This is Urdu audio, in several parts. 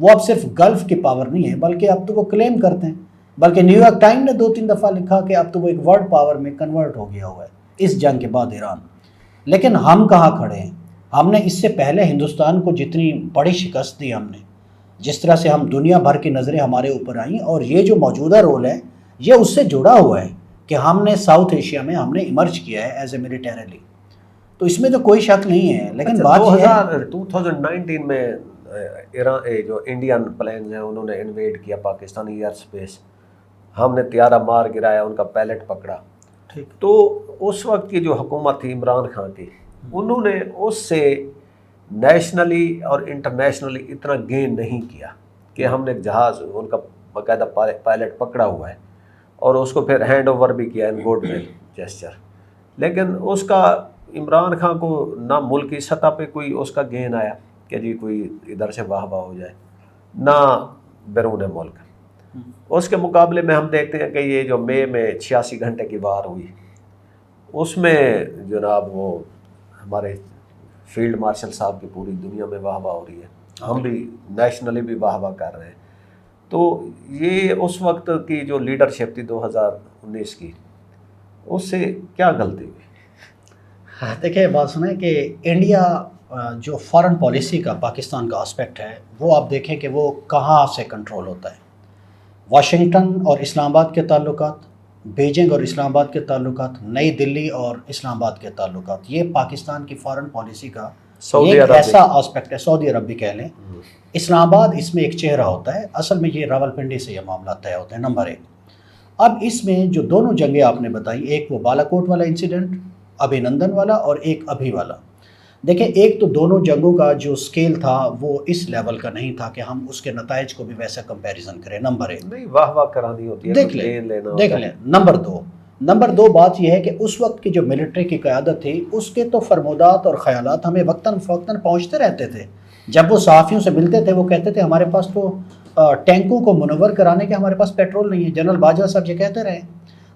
وہ اب صرف گلف کی پاور نہیں ہے بلکہ اب تو وہ کلیم کرتے ہیں، بلکہ نیو یارک ٹائم نے 2-3 دفعہ لکھا کہ اب تو وہ ایک ورلڈ پاور میں کنورٹ ہو گیا ہوا ہے اس جنگ کے بعد ایران۔ لیکن ہم کہاں کھڑے ہیں؟ ہم نے اس سے پہلے ہندوستان کو جتنی بڑی شکست دی ہم نے، جس طرح سے ہم دنیا بھر کی نظریں ہمارے اوپر آئیں، اور یہ جو موجودہ رول ہے یہ اس سے جڑا ہوا ہے کہ ہم نے ساؤتھ ایشیا میں ہم نے ایمرج کیا ہے ایز اے ملیٹریلی، تو اس میں تو کوئی شک نہیں ہے۔ لیکن بات یہ ہے 2019 میں ایران جو انڈین پلینز ہیں انہوں نے انویڈ کیا پاکستانی ایئر سپیس، ہم نے طیارہ مار گرایا، ان کا پائلٹ پکڑا، تو اس وقت کی جو حکومت تھی عمران خان کی، انہوں نے اس سے نیشنلی اور انٹرنیشنلی اتنا گین نہیں کیا کہ ہم نے ایک جہاز ان کا باقاعدہ پائلٹ پکڑا ہوا ہے اور اس کو پھر ہینڈ اوور بھی کیا ان گوڈ ول جیسچر، لیکن اس کا عمران خان کو نہ ملکی سطح پہ کوئی اس کا گین آیا کہ جی کوئی ادھر سے واہ واہ ہو جائے، نہ بیرون ملک۔ اس کے مقابلے میں ہم دیکھتے ہیں کہ یہ جو مئی میں 86 گھنٹے کی وار ہوئی، اس میں جناب وہ ہمارے فیلڈ مارشل صاحب کی پوری دنیا میں واہ واہ ہو رہی ہے، ہم بھی نیشنلی بھی واہ واہ کر رہے ہیں۔ تو یہ اس وقت کی جو لیڈرشپ تھی 2019 کی، اس سے کیا غلطی ہوئی؟ دیکھیں بات سنیں کہ انڈیا جو فارن پالیسی کا پاکستان کا اسپیکٹ ہے وہ آپ دیکھیں کہ وہ کہاں سے کنٹرول ہوتا ہے۔ واشنگٹن اور اسلام آباد کے تعلقات، بیجنگ اور اسلام آباد کے تعلقات، نئی دلی اور اسلام آباد کے تعلقات، یہ پاکستان کی فارن پالیسی کا ایک ایسا اسپیکٹ ہے، سعودی عرب بھی کہہ لیں۔ اسلام آباد اس میں ایک چہرہ ہوتا ہے، اصل میں یہ راولپنڈی سے یہ معاملہ طے ہوتے ہیں، نمبر 1۔ اب اس میں جو دونوں جنگیں آپ نے بتائی، ایک وہ بالاکوٹ والا انسیڈنٹ ابھی نندن والا اور ایک ابھی والا، دیکھیں ایک تو دونوں جنگوں کا جو سکیل تھا وہ اس لیول کا نہیں تھا کہ ہم اس کے نتائج کو بھی ویسا کمپیریزن کریں، نمبر 1۔ نہیں واہ واہ کرانی ہوتی ہے، دیکھ لیں نمبر 2 بات یہ ہے کہ اس وقت کی جو ملٹری کی قیادت تھی اس کے تو فرمودات اور خیالات ہمیں وقتاً فوقتاً پہنچتے رہتے تھے۔ جب وہ صحافیوں سے ملتے تھے وہ کہتے تھے ہمارے پاس تو ٹینکوں کو منور کرانے کے ہمارے پاس پیٹرول نہیں ہے، جنرل باجوہ صاحب یہ کہتے رہے۔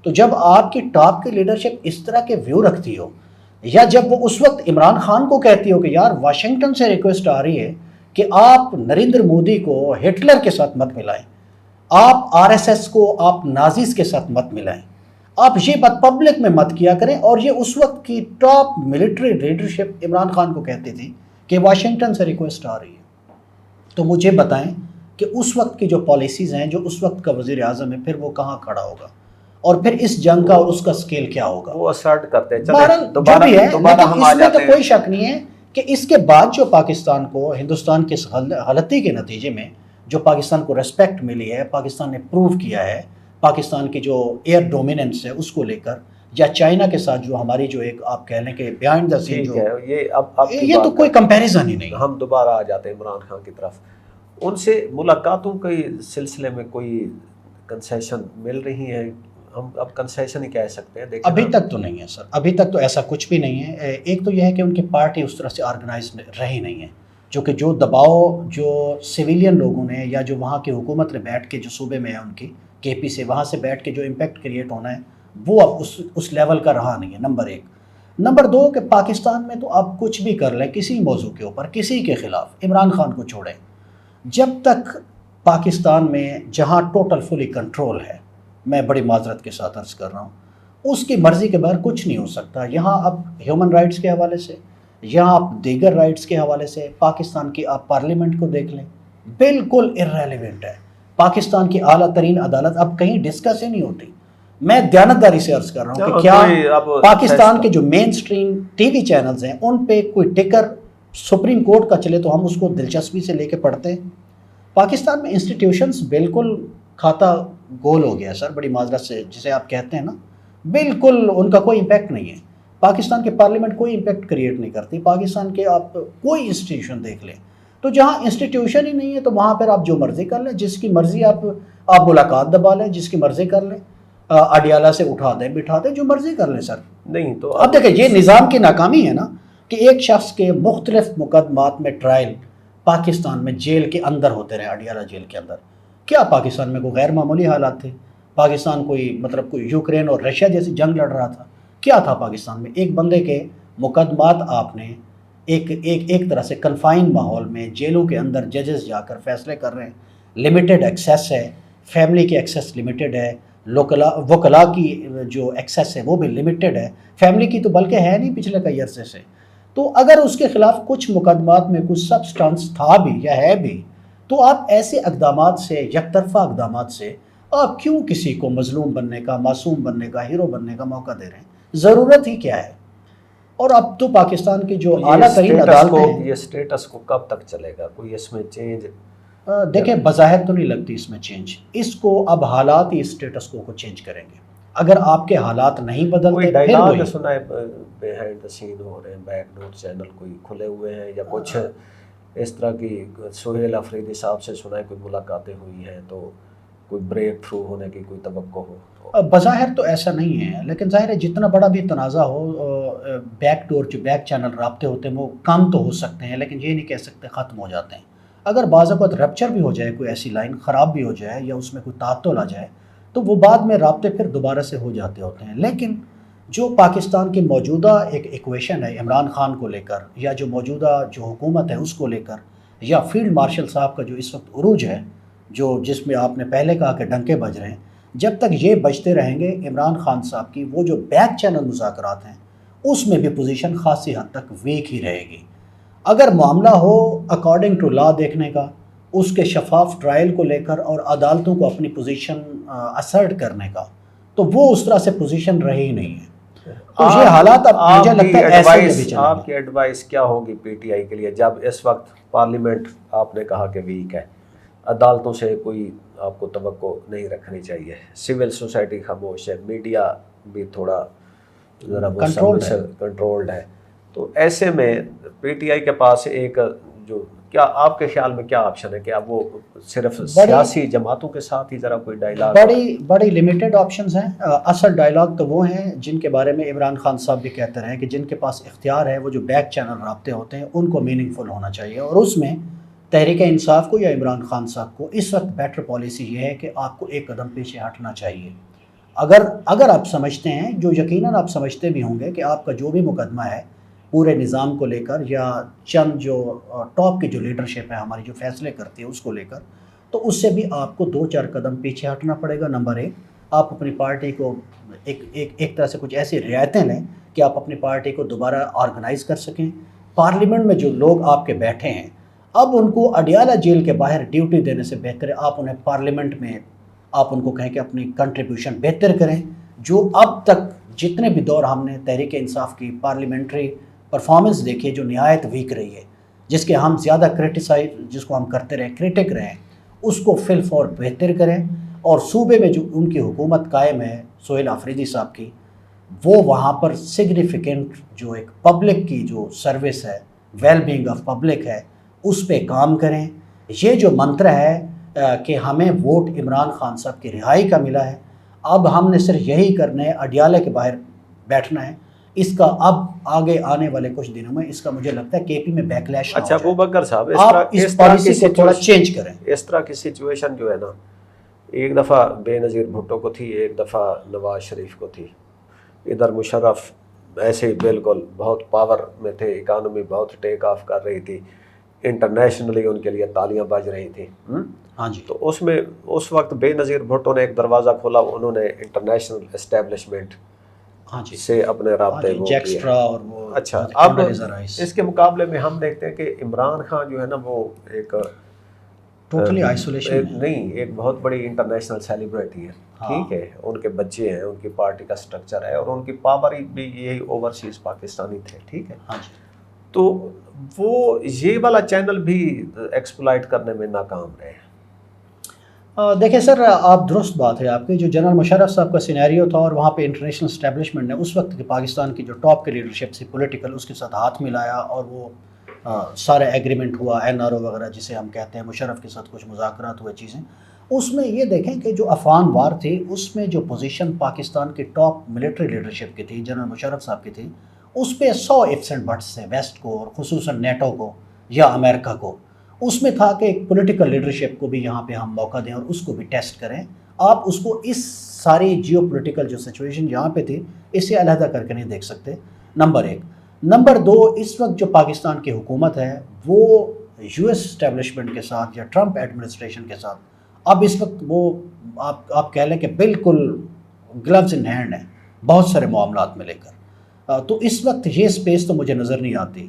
تو جب آپ کی ٹاپ کی لیڈرشپ اس طرح کے ویو رکھتی ہو، یا جب وہ اس وقت عمران خان کو کہتی ہو کہ یار واشنگٹن سے ریکویسٹ آ رہی ہے کہ آپ نریندر مودی کو ہٹلر کے ساتھ مت ملائیں، آپ RSS کو آپ نازیز کے ساتھ مت ملائیں، آپ یہ بات پبلک میں مت کیا کریں، اور یہ اس وقت کی top military leadership Imran Khan کو کہتی تھی کہ واشنگٹن سے ریکویسٹ آ رہی ہے، تو مجھے بتائیں کہ اس وقت کی جو پالیسیز ہیں، جو اس وقت کا وزیر اعظم ہے، پھر وہ کہاں کھڑا ہوگا، اور پھر اس جنگ کا اور اس کا سکیل کیا ہوگا؟ وہ اسرٹ کرتے ہیں۔ بہرحال جو بھی ہے، لیکن اس میں تو کوئی شک نہیں ہے کہ اس کے بعد جو پاکستان کو ہندوستان کی غلطی کے نتیجے میں جو پاکستان کو ریسپیکٹ ملی ہے، پاکستان نے پروو کیا ہے، پاکستان کی جو ایئر ڈومیننس ہے اس کو لے کر، یا چائنا کے ساتھ جو ہماری جو ایک آپ کہہ لیں کہ بیہائنڈ دا سین جو یہ تو کوئی کمپیریزن ہی نہیں۔ ہم دوبارہ آ جاتے ہیں عمران خان کی طرف، ان سے ملاقاتوں کے سلسلے میں کوئی کنسیشن مل رہی ہیں؟ ہم اب کنسیشن ہی کہہ سکتے ہیں، ابھی تک تو نہیں ہے سر، ابھی تک تو ایسا کچھ بھی نہیں ہے۔ ایک تو یہ ہے کہ ان کی پارٹی اس طرح سے آرگنائز رہی نہیں ہے، جو دباؤ جو سویلین لوگوں نے یا جو وہاں کی حکومت نے بیٹھ کے جو صوبے میں ہے ان کی KP سے وہاں سے بیٹھ کے جو امپیکٹ کریٹ ہونا ہے وہ اب اس لیول کا رہا نہیں ہے، نمبر 1۔ نمبر 2 کہ پاکستان میں تو آپ کچھ بھی کر لیں کسی موضوع کے اوپر، کسی کے خلاف، عمران خان کو چھوڑیں، جب تک پاکستان میں جہاں ٹوٹل فلی کنٹرول ہے، میں بڑی معذرت کے ساتھ عرض کر رہا ہوں، اس کی مرضی کے بغیر کچھ نہیں ہو سکتا۔ یہاں اب ہیومن رائٹس کے حوالے سے، یہاں آپ دیگر رائٹس کے حوالے سے پاکستان کی آپ پارلیمنٹ کو دیکھ لیں، بالکل ارریلیونٹ ہے۔ پاکستان کی اعلیٰ ترین عدالت اب کہیں ڈسکس ہی نہیں ہوتی۔ میں دیانتداری سے عرض کر رہا ہوں کہ کیا پاکستان کے جو مین سٹریم ٹی وی چینلز ہیں ان پہ کوئی ٹکر سپریم کورٹ کا چلے تو ہم اس کو دلچسپی سے لے کے پڑھتے ہیں؟ پاکستان میں انسٹیٹیوشنز بالکل کھاتا گول ہو گیا سر، بڑی معذرت سے جسے آپ کہتے ہیں نا، بالکل ان کا کوئی امپیکٹ نہیں ہے۔ پاکستان کے پارلیمنٹ کوئی امپیکٹ کریٹ نہیں کرتی، پاکستان کے آپ کوئی انسٹیٹیوشن دیکھ لیں، تو جہاں انسٹیٹیوشن ہی نہیں ہے تو وہاں پھر آپ جو مرضی کر لیں، جس کی مرضی آپ ملاقات دبا لیں، جس کی مرضی کر لیں، اڈیالہ سے اٹھا دیں بٹھا دیں، جو مرضی کر لیں سر۔ نہیں تو اب دیکھیں یہ نظام کی ناکامی ہے نا کہ ایک شخص کے مختلف مقدمات میں ٹرائل پاکستان میں جیل کے اندر ہوتے رہے، اڈیالہ جیل کے اندر۔ کیا پاکستان میں کوئی غیر معمولی حالات تھے؟ پاکستان کوئی یوکرین اور رشیا جیسی جنگ لڑ رہا تھا؟ کیا تھا پاکستان میں؟ ایک بندے کے مقدمات آپ نے ایک طرح سے کنفائن ماحول میں جیلوں کے اندر ججز جا کر فیصلے کر رہے ہیں، لمیٹڈ ایکسیس ہے، فیملی کی ایکسیس لمیٹڈ ہے، وکلاء کی جو ایکسیس ہے وہ بھی لمیٹڈ ہے، فیملی کی تو بلکہ ہے نہیں پچھلے کئی عرصے سے. تو اگر اس کے خلاف کچھ مقدمات میں کچھ سبسٹانس تھا بھی یا ہے بھی، تو آپ ایسے اقدامات سے، یک طرفہ اقدامات سے آپ کیوں کسی کو مظلوم بننے کا، معصوم بننے کا، ہیرو بننے کا موقع دے رہے ہیں؟ ضرورت ہی کیا ہے؟ اور اب تو پاکستان کی جو اعلیٰ ترین عدالتیں ہیں، یہ سٹیٹس کو کب تک چلے گا؟ کوئی اس میں چینج؟ دیکھیں بظاہر تو نہیں لگتی اس میں چینج. اس کو اب حالات ہی اسٹیٹس کو چینج کریں گے. اگر آپ کے حالات نہیں بدلتے کوئی پھر ڈائلاگ وہی سنا ہے بیہائنڈ دا سین ہو رہے ہیں، بیک ڈور چینل کوئی کھلے ہوئے ہیں، یا کچھ اس طرح کی سہیل آفریدی صاحب سے سنا ہے کوئی ملاقاتیں ہوئی ہیں، تو کوئی بریک تھرو ہونے کی کوئی توقع ہو؟ بظاہر تو ایسا نہیں ہے، لیکن ظاہر ہے جتنا بڑا بھی تنازع ہو، بیک ڈور جو بیک چینل رابطے ہوتے ہیں وہ کم تو ہو سکتے ہیں، لیکن یہ نہیں کہہ سکتے ختم ہو جاتے ہیں. اگر بعض اوقات رپچر بھی ہو جائے، کوئی ایسی لائن خراب بھی ہو جائے یا اس میں کوئی تعطل آ جائے، تو وہ بعد میں رابطے پھر دوبارہ سے ہو جاتے ہوتے ہیں. لیکن جو پاکستان کی موجودہ ایک ایکویشن ہے عمران خان کو لے کر، یا جو موجودہ جو حکومت ہے اس کو لے کر، یا فیلڈ مارشل صاحب کا جو اس وقت عروج ہے، جس میں آپ نے پہلے کہا کہ ڈنکے بج رہے ہیں، جب تک یہ بجتے رہیں گے عمران خان صاحب کی وہ جو بیک چینل مذاکرات ہیں اس میں بھی پوزیشن خاصی حد تک ویک ہی رہے گی. اگر معاملہ ہو اکارڈنگ ٹو لا دیکھنے کا، اس کے شفاف ٹرائل کو لے کر اور عدالتوں کو اپنی پوزیشن اسرٹ کرنے کا، تو وہ اس طرح سے پوزیشن رہی ہی نہیں ہے. تو یہ حالات اب مجھے لگتا ہے ایسے ہی ابھی چلیں گے. آپ کی ایڈوائس کیا ہوگی پی ٹی آئی کے لیے جب اس وقت پارلیمنٹ آپ نے کہا کہ ویک ہے، عدالتوں سے کوئی آپ کو توقع نہیں رکھنی چاہیے، سول سوسائٹی خاموش ہے، میڈیا بھی تھوڑا ذرا کنٹرولڈ ہے، تو ایسے میں پی ٹی آئی کے پاس ایک جو کیا آپ کے خیال میں کیا آپشن ہے کہ اب وہ صرف سیاسی جماعتوں کے ساتھ ہی ذرا کوئی ڈائلاگ؟ بڑی لمیٹڈ آپشنز ہیں. اصل ڈائلاگ تو وہ ہیں جن کے بارے میں عمران خان صاحب بھی کہتے رہے کہ جن کے پاس اختیار ہے، وہ جو بیک چینل رابطے ہوتے ہیں ان کو میننگ فل ہونا چاہیے. اور اس میں تحریک انصاف کو یا عمران خان صاحب کو اس وقت بیٹر پالیسی یہ ہے کہ آپ کو ایک قدم پیچھے ہٹنا چاہیے. اگر آپ سمجھتے ہیں، جو یقیناً آپ سمجھتے بھی ہوں گے، کہ آپ کا جو بھی مقدمہ ہے پورے نظام کو لے کر یا چند جو ٹاپ کی جو لیڈرشپ ہے ہماری جو فیصلے کرتی ہے اس کو لے کر، تو اس سے بھی آپ کو 2-4 قدم پیچھے ہٹنا پڑے گا. نمبر 1، آپ اپنی پارٹی کو ایک طرح سے کچھ ایسی رعایتیں لیں کہ آپ اپنی پارٹی کو دوبارہ آرگنائز کر سکیں. پارلیمنٹ میں جو لوگ آپ کے بیٹھے ہیں، اب ان کو اڈیالہ جیل کے باہر ڈیوٹی دینے سے بہتر ہے آپ انہیں پارلیمنٹ میں آپ ان کو کہیں کہ اپنی کنٹریبیوشن بہتر کریں. جو اب تک جتنے بھی دور ہم نے تحریک انصاف کی پارلیمنٹری پرفارمنس دیکھی ہے جو نہایت ویک رہی ہے، جس کے ہم زیادہ جس کو ہم کرتے رہے، کرٹک رہے ہیں، اس کو فل فور بہتر کریں. اور صوبے میں جو ان کی حکومت قائم ہے سہیل آفریدی صاحب کی، وہ وہاں پر سگنیفیکنٹ جو ایک پبلک کی جو سروس ہے، ویل بینگ آف پبلک ہے، اس پہ کام کریں. یہ جو منتر ہے کہ ہمیں ووٹ عمران خان صاحب کی رہائی کا ملا ہے، اب ہم نے صرف یہی کرنا ہے، اڈیالے کے باہر بیٹھنا ہے. اس کا اب آگے آنے والے کچھ دنوں میں اس کا مجھے لگتا ہے کے پی میں بیکلیش. اچھا ابوبکر صاحب، اس پالیسی کو تھوڑا چینج کریں. اس طرح کی سچویشن جو ہے نا، ایک دفعہ بے نظیر بھٹو کو تھی، ایک دفعہ نواز شریف کو تھی. ادھر مشرف ایسے ہی بالکل بہت پاور میں تھے، اکانومی بہت ٹیک آف کر رہی تھی، انٹرنیشنلی ان کے لیے تالیاں بج رہی تھیں. ہاں جی. تو اس وقت بے نظیر بھٹو نے ایک دروازہ کھولا، انہوں نے انٹرنیشنل اسٹیبلشمنٹ سے اپنے رابطے وہ کیے. اچھا، اب اس کے مقابلے میں ہم دیکھتے ہیں کہ عمران خان جو ہے نا وہ ایک ٹوٹلی آئسولیشن نہیں، ایک بہت بڑی انٹرنیشنل سیلیبریٹی ہے. ٹھیک ہے، ان کے بچے ہیں، ان کی پارٹی کا سٹرکچر ہے، اور ان کی پاور بھی یہی اوورسیز پاکستانی تھے. ٹھیک ہے، تو وہ یہ والا چینل بھی ایکسپلائٹ کرنے میں ناکام رہے. دیکھیں سر، آپ درست بات ہے آپ کی. جو جنرل مشرف صاحب کا سینیریو تھا اور وہاں پہ انٹرنیشنل اسٹیبلشمنٹ نے اس وقت کے پاکستان کی جو ٹاپ کی لیڈرشپ تھی پولیٹیکل، اس کے ساتھ ہاتھ ملایا اور وہ سارے ایگریمنٹ ہوا، NRO وغیرہ جسے ہم کہتے ہیں، مشرف کے ساتھ کچھ مذاکرات ہوئے چیزیں. اس میں یہ دیکھیں کہ جو افغان وار تھی اس میں جو پوزیشن پاکستان کی ٹاپ ملٹری لیڈرشپ کی تھی، جنرل مشرف صاحب کی تھی، اس پہ 100 ifs and buts تھے ویسٹ کو اور خصوصاً نیٹو کو یا امریکہ کو. اس میں تھا کہ ایک پولیٹیکل لیڈرشپ کو بھی یہاں پہ ہم موقع دیں اور اس کو بھی ٹیسٹ کریں. آپ اس کو اس ساری جیو پولیٹیکل جو سچویشن یہاں پہ تھی اس سے علیحدہ کر کے نہیں دیکھ سکتے. نمبر 1. نمبر دو، اس وقت جو پاکستان کی حکومت ہے وہ یو ایس اسٹیبلشمنٹ کے ساتھ یا ٹرمپ ایڈمنسٹریشن کے ساتھ اب اس وقت وہ آپ کہہ لیں کہ بالکل گلوز ان ہینڈ ہیں بہت سارے معاملات میں لے کر، تو اس وقت یہ اسپیس تو مجھے نظر نہیں آتی،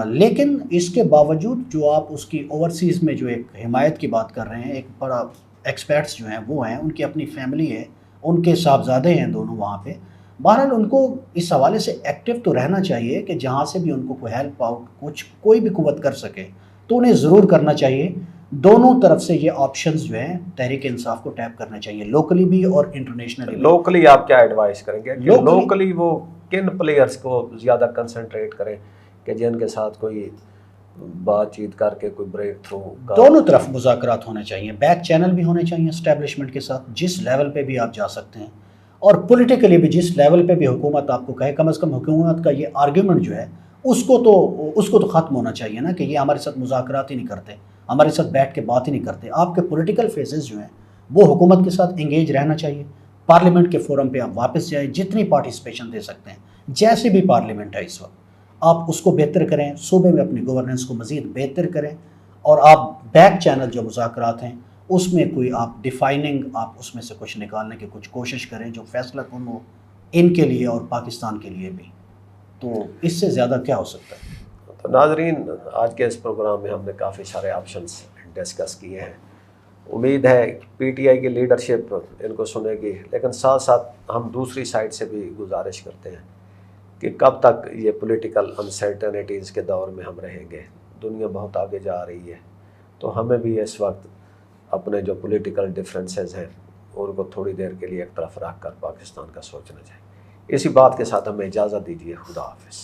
لیکن اس کے باوجود جو آپ اس کی اوورسیز میں جو ایک حمایت کی بات کر رہے ہیں، ایک بڑا ایکسپرٹس جو ہیں وہ ہیں، ان کی اپنی فیملی ہے، ان کے صاحبزادے ہیں دونوں وہاں پہ، بہرحال ان کو اس حوالے سے ایکٹیو تو رہنا چاہیے کہ جہاں سے بھی ان کو کوئی ہیلپ آؤٹ کوئی بھی قوت کر سکے تو انہیں ضرور کرنا چاہیے۔ دونوں طرف سے یہ آپشنز جو ہیں تحریک انصاف کو ٹیپ کرنا چاہیے، لوکلی بھی اور انٹرنیشنلی بھی۔ لوکلی آپ کیا ایڈوائز کریں گے کہ لوکلی وہ کن پلیئرز کو زیادہ کنسنٹریٹ کریں کہ جن کے ساتھ کوئی بات چیت کر کے کوئی بریک تھرو؟ دونوں طرف مذاکرات ہونے چاہیے، بیک چینل بھی ہونے چاہیے اسٹیبلشمنٹ کے ساتھ، جس لیول پہ بھی آپ جا سکتے ہیں، اور پولیٹیکلی بھی جس لیول پہ بھی حکومت آپ کو کہے، کم از کم حکومت کا یہ آرگیومنٹ جو ہے اس کو تو ختم ہونا چاہیے نا، کہ یہ ہمارے ساتھ مذاکرات ہی نہیں کرتے، ہمارے ساتھ بیٹھ کے بات ہی نہیں کرتے۔ آپ کے پولیٹیکل فیسز جو ہیں وہ حکومت کے ساتھ انگیج رہنا چاہیے، پارلیمنٹ کے فورم پہ آپ واپس جائیں، جتنی پارٹیسپیشن دے سکتے ہیں، جیسے بھی پارلیمنٹ ہے اس وقت آپ اس کو بہتر کریں، صوبے میں اپنی گورننس کو مزید بہتر کریں، اور آپ بیک چینل جو مذاکرات ہیں اس میں کوئی آپ ڈیفائننگ آپ اس میں سے کچھ نکالنے کی کچھ کوشش کریں جو فیصلہ کن ہو ان کے لیے اور پاکستان کے لیے بھی، تو اس سے زیادہ کیا ہو سکتا ہے۔ تو ناظرین، آج کے اس پروگرام میں ہم نے کافی سارے آپشنز ڈسکس کیے ہیں، امید ہے پی ٹی آئی کی لیڈرشپ ان کو سنے گی، لیکن ساتھ ساتھ ہم دوسری سائڈ سے بھی گزارش کرتے ہیں کہ کب تک یہ پولیٹیکل انسرٹنٹیز کے دور میں ہم رہیں گے۔ دنیا بہت آگے جا رہی ہے، تو ہمیں بھی اس وقت اپنے جو پولیٹیکل ڈفرینسز ہیں ان کو تھوڑی دیر کے لیے ایک طرف رکھ کر پاکستان کا سوچنا چاہیے۔ اسی بات کے ساتھ ہمیں اجازت دیجیے، خدا حافظ۔